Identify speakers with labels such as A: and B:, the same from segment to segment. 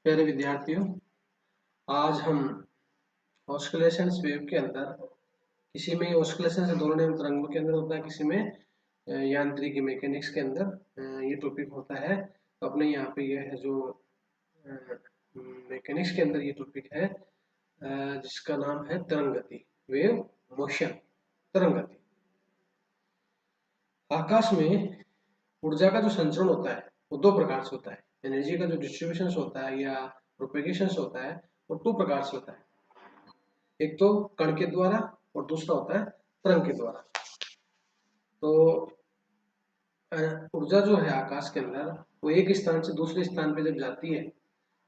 A: प्यारे विद्यार्थियों, आज हम ऑस्किलेशंस वेव के अंदर किसी में ऑस्किलेशन से दोलन एवं तरंगों के अंदर होता है, किसी में यांत्रिकी मैकेनिक्स के अंदर ये टॉपिक होता है। तो अपने यहाँ पे ये है जो मैकेनिक्स के अंदर ये टॉपिक है जिसका नाम है तरंग गति, वेव मोशन, तरंग गति। आकाश में ऊर्जा का जो संचरण होता है वो दो प्रकार से होता है। एनर्जी का जो डिस्ट्रीब्यूशन होता है या प्रोपेगेशन होता है वो दो प्रकार से होता है। एक तो कण के द्वारा और दूसरा होता है तरंग के द्वारा। तो ऊर्जा जो है आकाश के अंदर वो एक स्थान से दूसरे स्थान पे जब जाती है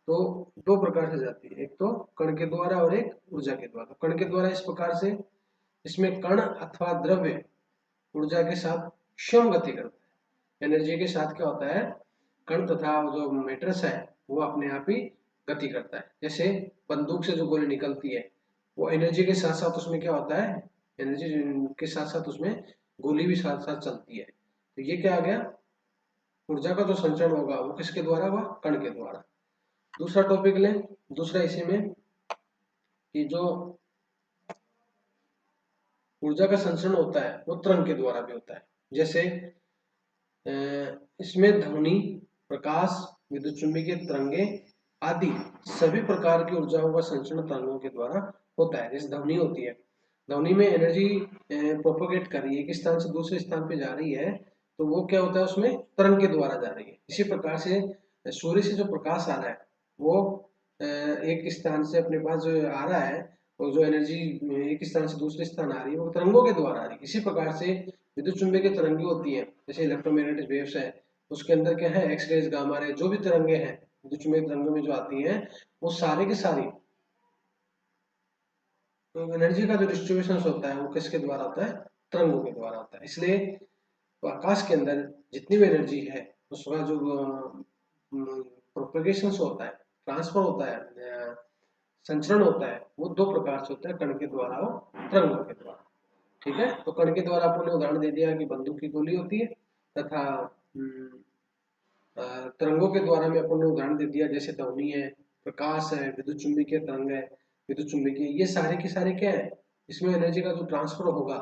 A: तो दो प्रकार से जाती है, एक तो कण के द्वारा और एक ऊर्जा के द्वारा। कण के द्वारा इस प्रकार से, इसमें कण अथवा द्रव्य ऊर्जा के साथ सम गति करता है। एनर्जी के साथ क्या होता है, कण तथा जो मैटर्स है वो अपने आप ही गति करता है। जैसे बंदूक से जो गोली निकलती है वो एनर्जी के साथ साथ उसमें क्या होता है, एनर्जी के साथ साथ उसमें गोली भी साथ साथ चलती है। तो ये क्या आ गया, ऊर्जा का जो संचरण होगा वो किसके द्वारा हुआ, कण के द्वारा। दूसरा टॉपिक लें, दूसरा इसी में कि जो ऊर्जा का संचरण होता है वो तरंग के द्वारा भी होता है। जैसे इसमें ध्वनि, प्रकाश, विद्युत चुंबकीय तरंगे आदि सभी प्रकार की ऊर्जाओं का संचरण तरंगों के द्वारा होता है। जैसे ध्वनि होती है, ध्वनि में एनर्जी प्रोपोगेट कर रही है, एक स्थान से दूसरे स्थान पे जा रही है, तो वो क्या होता है, उसमें तरंग के द्वारा जा रही है। इसी प्रकार से सूर्य से जो प्रकाश आ रहा है वो एक स्थान से अपने पास जो आ रहा है और जो एनर्जी एक स्थान से दूसरे स्थान आ रही है वो तरंगों के द्वारा आ रही है। इसी प्रकार से विद्युत चुंबकीय तरंगे होती है, जैसे इलेक्ट्रोमैग्नेटिक वेव्स है, उसके अंदर क्या है, एक्स रेज, गामा रे, जो भी तरंगे हैं विद्युत चुंबकीय तरंगों में जो आती हैं वो सारे के सारी तो एनर्जी का जो डिस्ट्रीब्यूशन होता है वो किसके द्वारा होता है, तरंगों के द्वारा होता है। इसलिए तो आकाश के अंदर जितनी भी एनर्जी है उसका जो प्रोपेगेशन होता है, ट्रांसफर होता है, संचरण होता है, वो दो प्रकार से होता है, कण के द्वारा और तरंगों के द्वारा। ठीक है, तो कण के द्वारा आपने उदाहरण दे दिया कि बंदूक की गोली होती है, तथा तरंगों के द्वारा में अपन ने उदाहरण दे दिया, जैसे ध्वनि है, प्रकाश है, विद्युत चुंबकीय तरंग है, विद्युत चुंबकीय, ये सारे के सारे क्या है, इसमें एनर्जी का जो ट्रांसफर होगा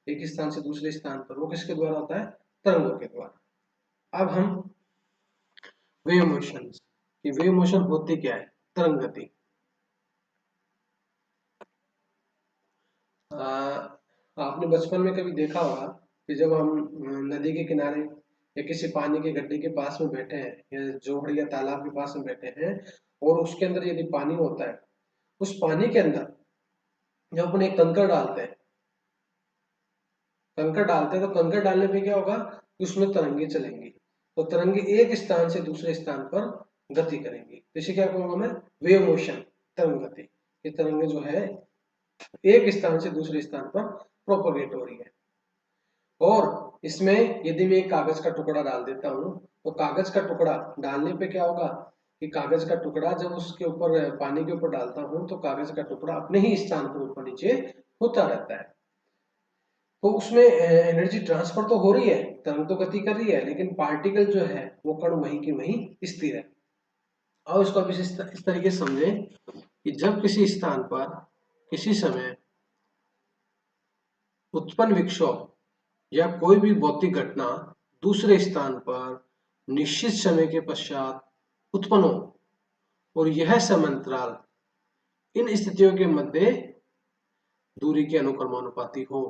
A: एक स्थान से दूसरे स्थान पर वो किसके द्वारा होता है, तरंगों के द्वारा। अब हम वेव मोशन, कि वेव मोशन होती क्या है, तरंग गति। आपने बचपन में कभी देखा होगा कि जब हम नदी के किनारे या किसी पानी के गड्ढे के पास में बैठे हैं या जोड़ या तालाब के पास में बैठे हैं और उसके अंदर यदि पानी होता है, उस पानी के अंदर जब अपन एक कंकड़ डालते हैं, तो कंकड़ डालने पे क्या होगा कि उसमें तरंगे चलेंगी, तो तरंगे एक स्थान से दूसरे स्थान पर गति करेंगी। इसे क्या कहूंगा मैं, वेव मोशन, तरंग गति। ये तरंगे जो है एक स्थान से दूसरे स्थान पर प्रोपोगेट हो रही है। और इसमें यदि मैं एक कागज का टुकड़ा डाल देता हूं तो कागज का टुकड़ा डालने पे क्या होगा कि कागज का टुकड़ा जब उसके ऊपर पानी के ऊपर डालता हूं तो कागज का टुकड़ा अपने ही स्थान पर ऊपर नीचे होता रहता है। तो उसमें एनर्जी ट्रांसफर तो हो रही है, तरंग तो गति कर रही है, लेकिन पार्टिकल जो है वो कण वहीं की वहीं स्थिर है। और इसको अब इस तरीके से समझें कि जब किसी स्थान पर किसी समय उत्पन्न विक्षोभ या कोई भी भौतिक घटना दूसरे स्थान पर निश्चित समय के पश्चात उत्पन्न हो और यह समांतराल इन स्थितियों के मध्य दूरी के अनुक्रमानुपाती हो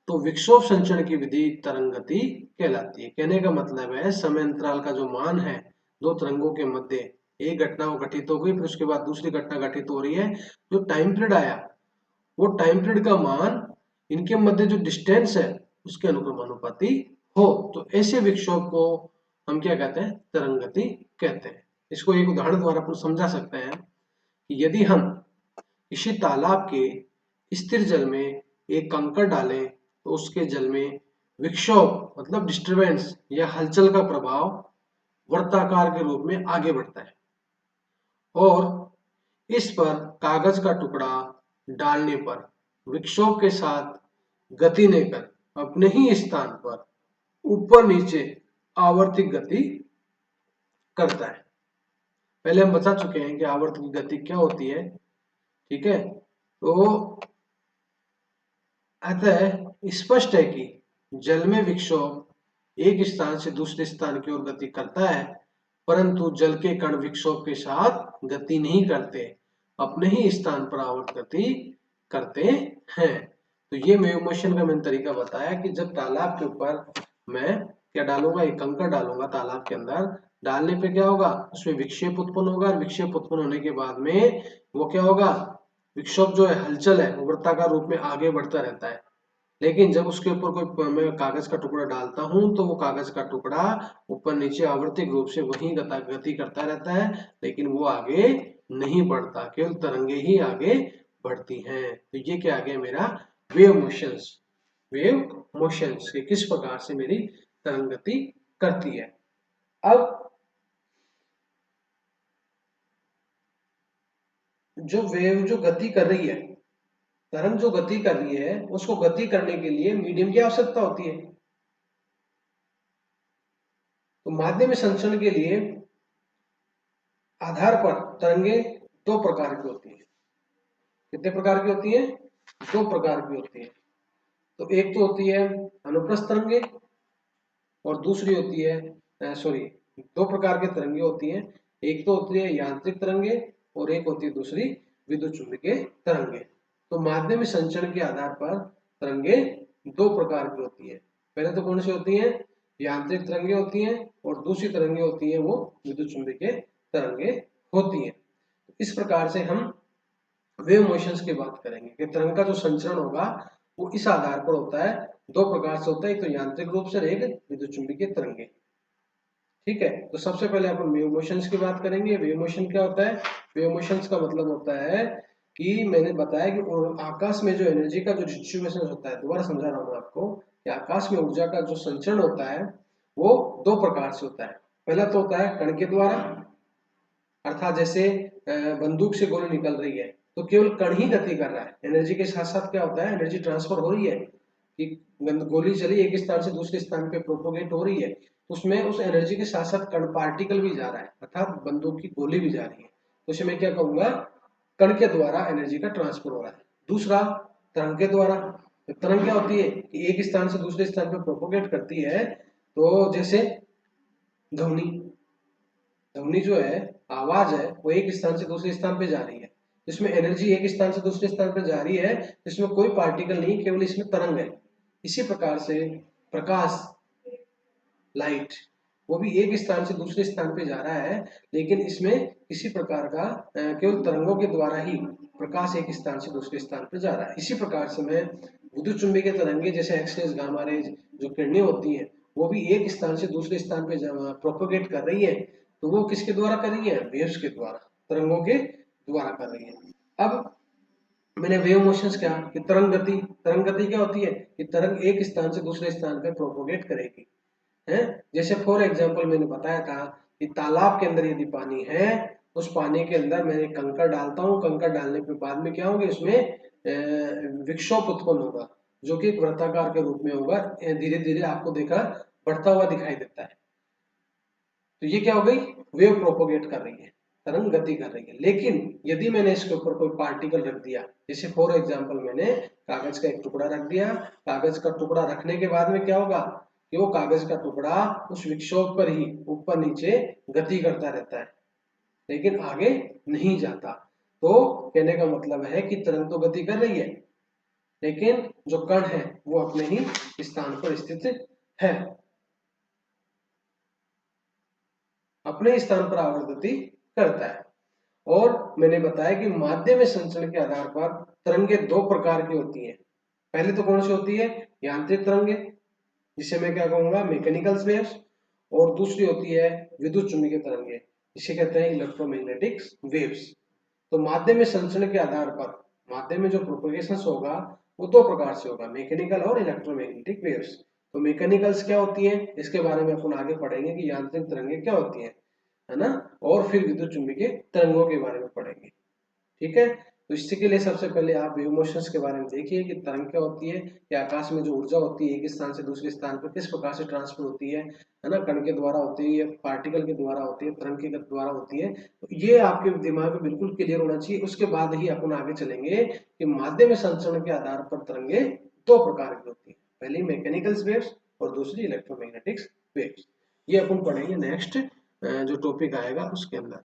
A: तो विक्षोभ संचरण की विधि तरंग गति कहलाती है। कहने का मतलब है समय अंतराल का जो मान है दो तरंगों के मध्य, एक घटना वो घटित हो गई फिर उसके बाद दूसरी घटना घटित हो रही है, जो टाइम पीरियड आया वो टाइम पीरियड का मान इनके मध्य जो डिस्टेंस है उसके अनुक्रमानुपाती हो, तो ऐसे विक्षोभ को हम क्या कहते हैं, तरंग गति कहते हैं। इसको एक उदाहरण द्वारा अपन समझा सकते हैं कि यदि हम किसी तालाब के स्थिर जल में एक कंकड़ डालें तो उसके जल में विक्षोभ मतलब डिस्टरबेंस या हलचल का प्रभाव वृत्ताकार के रूप में आगे बढ़ता है और इस पर कागज का टुकड़ा डालने पर विक्षोभ के साथ गति लेकर अपने ही स्थान पर ऊपर नीचे आवर्तिक गति करता है। पहले हम बता चुके हैं कि आवर्त की गति क्या होती है। ठीक है, तो अतः स्पष्ट है कि जल में विक्षोभ एक स्थान से दूसरे स्थान की ओर गति करता है, परंतु जल के कण विक्षोभ के साथ गति नहीं करते, अपने ही स्थान पर आवर्त गति करते हैं। तो ये वेव मोशन का मैंने तरीका बताया कि जब तालाब के ऊपर मैं क्या डालूंगा, एक कंकड़ डालूंगा तालाब के अंदर, डालने पे क्या होगा, उसमें विक्षेप उत्पन्न होगा, और विक्षेप उत्पन्न होने के बाद में वो क्या होगा, विक्षोभ जो है, हलचल है, वो वृत्ताकार रूप में आगे बढ़ता रहता है। लेकिन जब उसके ऊपर कोई मैं कागज का टुकड़ा डालता हूं तो वो कागज का टुकड़ा ऊपर नीचे आवर्तिक रूप से वही गति करता रहता है, लेकिन वो आगे नहीं बढ़ता, केवल तरंगे ही आगे बढ़ती हैं। तो ये क्या आ गया मेरा वेव मोशंस। वेव मोशंस के किस प्रकार से मेरी तरंग गति करती है। अब जो वेव जो गति कर रही है, तरंग जो गति कर रही है, उसको गति करने के लिए मीडियम की आवश्यकता होती है। तो माध्यम संचरण के लिए आधार पर तरंगे दो प्रकार की होती है। कितने प्रकार की होती है, दो प्रकार की होती है। तो एक तो होती है अनुप्रस्थ तरंगे और दूसरी होती है सॉरी दो प्रकार की तरंगे होती हैं। एक तो होती है यांत्रिक तरंगे और एक होती है दूसरी विद्युत चुंबकीय तरंगे। तो माध्यम संचरण के आधार पर तरंगे दो प्रकार की होती है। पहले तो कौन सी होती है, यांत्रिक तरंगे होती हैं, और दूसरी तरंगे होती हैं वो विद्युत चुंबकीय तरंगे होती हैं। इस प्रकार से हम वेव मोशंस की बात करेंगे कि तरंग का जो संचरण होगा वो इस आधार पर होता है, दो प्रकार से होता है, एक तो यांत्रिक रूप से, एक विद्युत चुंबकीय तरंगे। ठीक है, तो सबसे पहले अपन वेव मोशंस की बात करेंगे। वेव मोशन क्या होता है, वेव मोशंस का मतलब होता है कि मैंने बताया कि आकाश में जो एनर्जी का जो डिस्ट्रीब्यूशन होता है, दोबारा समझा रहा हूं आपको कि आकाश में ऊर्जा का जो संचरण होता है वो दो प्रकार से होता है। पहला तो होता है कण के द्वारा, अर्थात जैसे बंदूक से गोली निकल रही है तो केवल कण ही गति कर रहा है, एनर्जी के साथ साथ क्या होता है, एनर्जी ट्रांसफर हो रही है कि गोली चली एक स्थान से दूसरे स्थान पे प्रोपोगेट हो रही है, तो उसमें उस एनर्जी के साथ साथ कण पार्टिकल भी जा रहा है, अर्थात बंदूक की गोली भी जा रही है। तो उसे मैं क्या कहूंगा, कण के द्वारा एनर्जी का ट्रांसफर हो रहा है। दूसरा तरंग के द्वारा। तो तरंग क्या होती है कि एक स्थान से दूसरे स्थान पे प्रोपोगेट करती है। तो जैसे ध्वनि, ध्वनि जो है, आवाज है, वो एक स्थान से दूसरे स्थान पे जा रही है, इसमें एनर्जी एक स्थान से दूसरे स्थान पे जा रही है, इसमें कोई पार्टिकल नहीं, केवल इसमें तरंग है। इसी प्रकार से प्रकाश, लाइट, वो भी एक स्थान से दूसरे स्थान पे जा रहा है, लेकिन इसमें किसी प्रकार का केवल तरंगों के द्वारा ही प्रकाश एक स्थान से दूसरे स्थान पे जा रहा है। इसी प्रकार से मैं विद्युत चुंबकीय तरंगे जैसे एक्सरेज, गामा रेज, जो किरणें होती हैं, वो भी एक स्थान से दूसरे स्थान पे प्रोपोगेट कर रही है। तो वो किसके द्वारा कर रही है, वेव्स के द्वारा, तरंगों के द्वारा कर रही है। अब मैंने वेव मोशंस क्या कि तरंग गति, तरंग गति क्या होती है कि तरंग एक स्थान से दूसरे स्थान पे प्रोपोगेट करेगी। है, जैसे फॉर एग्जाम्पल मैंने बताया था कि तालाब के अंदर यदि पानी है, उस पानी के अंदर मैंने कंकड़ डालता हूँ, कंकड़ डालने के बाद में क्या होगा, इसमें विक्षोभ उत्पन्न होगा, जो कि एक वृत्ताकार के रूप में होगा, धीरे धीरे आपको देखा बढ़ता हुआ दिखाई देता है। तो ये क्या हो गई, वेव प्रोपोगेट कर रही है, तरंग गति कर रही है। लेकिन यदि मैंने इसके ऊपर कोई पार्टिकल रख दिया, जैसे फॉर एग्जाम्पल मैंने कागज का एक टुकड़ा रख दिया, कागज का टुकड़ा रखने के बाद में क्या होगा कि वो कागज का टुकड़ा उस विक्षोभ पर ही ऊपर नीचे गति करता रहता है, लेकिन आगे नहीं जाता। तो कहने का मतलब है कि तरंग तो गति कर रही है, लेकिन जो कण है वो अपने ही स्थान पर स्थित है, अपने स्थान पर आवर्त गति करता है। और मैंने बताया कि माध्यम में संचरण के आधार पर तरंगे दो प्रकार की होती हैं। पहले तो कौन सी होती है, यांत्रिक तरंगे, जिसे मैं क्या कहूंगा, मैकेनिकल वेव्स, और दूसरी होती है विद्युत चुंबकीय तरंगे, जिसे कहते हैं इलेक्ट्रोमैग्नेटिक वेव्स। तो माध्यम में संचरण के आधार पर माध्यम में जो प्रोपोगेशन होगा वो दो प्रकार से होगा, मैकेनिकल और इलेक्ट्रोमैग्नेटिक वेव्स। तो मैकेनिकल्स क्या होती है, इसके बारे में अपन आगे पढ़ेंगे कि यांत्रिक तरंगे क्या होती है ना, और फिर विद्युत चुंबकीय तरंगों के बारे में पढ़ेंगे। ठीक है, तो इसके लिए सबसे पहले आप वेव मोशंस के बारे में देखिए कि तरंग क्या होती है, या आकाश में जो ऊर्जा होती है एक स्थान से दूसरे स्थान पर किस प्रकार से ट्रांसफर होती है ना, कण के द्वारा होती है, पार्टिकल के द्वारा होती है, तरंग के द्वारा होती है। तो ये आपके दिमाग में बिल्कुल क्लियर होना चाहिए। उसके बाद ही अपन आगे चलेंगे कि माध्यम संचरण के आधार पर तरंगे दो प्रकार की होती है, पहली मैकेनिकल वेव्स और दूसरी इलेक्ट्रोमैग्नेटिक वेव्स। ये अपन पढ़ेंगे नेक्स्ट जो टॉपिक आएगा उसके अंदर।